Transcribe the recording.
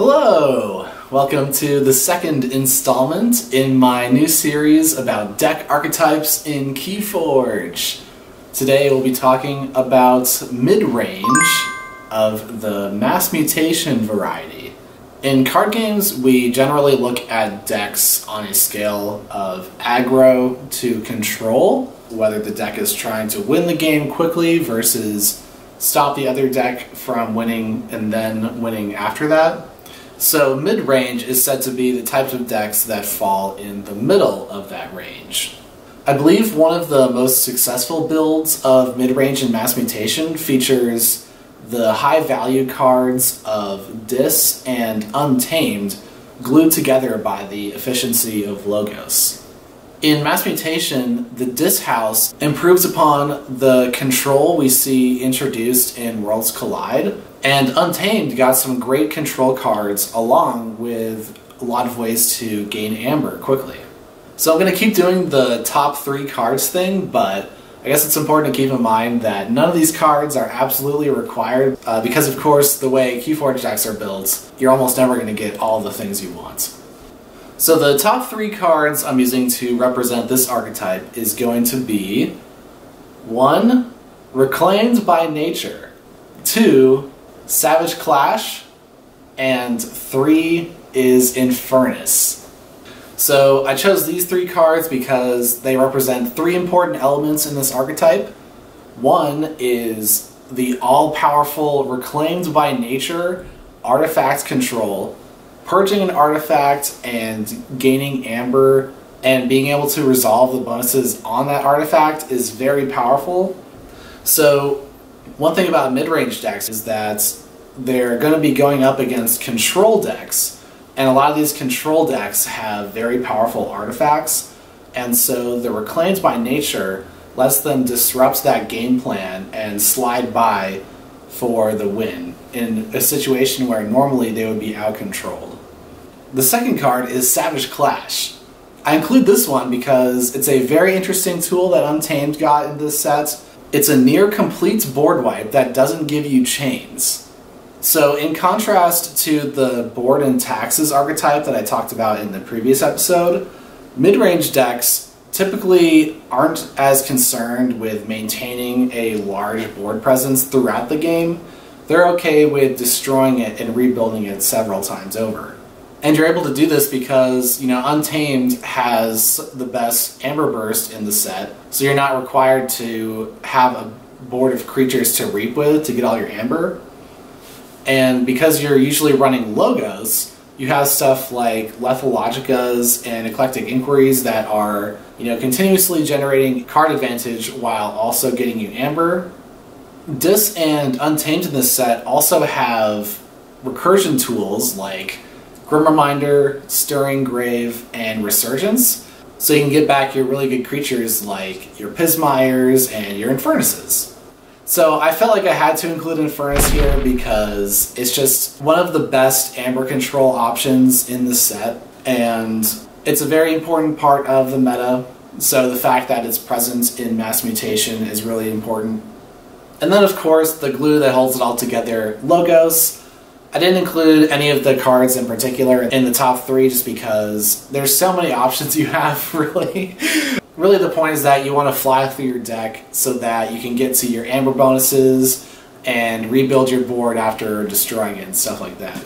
Hello! Welcome to the second installment in my new series about deck archetypes in KeyForge. Today we'll be talking about Midrange of the mass mutation variety. In card games, we generally look at decks on a scale of aggro to control, whether the deck is trying to win the game quickly versus stop the other deck from winning and then winning after that. So mid-range is said to be the types of decks that fall in the middle of that range. I believe one of the most successful builds of mid-range and mass mutation features the high-value cards of Dis and Untamed glued together by the efficiency of logos. In mass mutation, the Dis house improves upon the control we see introduced in Worlds Collide, and Untamed got some great control cards along with a lot of ways to gain Amber quickly. So I'm going to keep doing the top 3 cards thing, but I guess it's important to keep in mind that none of these cards are absolutely required because, of course, the way KeyForge decks are built, you're almost never going to get all the things you want. So the top 3 cards I'm using to represent this archetype is going to be 1. Reclaimed by Nature, 2. Savage Clash, and 3 is Inference. So I chose these 3 cards because they represent 3 important elements in this archetype. 1 is the all-powerful Reclaimed by Nature artifact control. Purging an artifact and gaining Amber and being able to resolve the bonuses on that artifact is very powerful. So one thing about mid-range decks is that they're going to be going up against control decks, and a lot of these control decks have very powerful artifacts, and so the Reclaimed by Nature lets them disrupt that game plan and slide by for the win in a situation where normally they would be out-controlled. The second card is Savage Clash. I include this one because it's a very interesting tool that Untamed got in this set. It's a near-complete board wipe that doesn't give you chains. So in contrast to the board and taxes archetype that I talked about in the previous episode, mid-range decks typically aren't as concerned with maintaining a large board presence throughout the game. They're okay with destroying it and rebuilding it several times over. And you're able to do this because, Untamed has the best Amber Burst in the set, so you're not required to have a board of creatures to reap with to get all your Amber. And because you're usually running logos, you have stuff like Lethal Logicas and Eclectic Inquiries that are, continuously generating card advantage while also getting you Amber. Dis and Untamed in this set also have recursion tools like Grim Reminder, Stirring Grave, and Resurgence, so you can get back your really good creatures like your Pismires and your Infernuses. So I felt like I had to include Inference here because it's just one of the best Amber control options in the set, and it's a very important part of the meta, so the fact that it's present in mass mutation is really important. And then of course the glue that holds it all together, Logos. I didn't include any of the cards in particular in the top 3 just because there's so many options you have, really. Really the point is that you want to fly through your deck so that you can get to your Amber bonuses and rebuild your board after destroying it and stuff like that.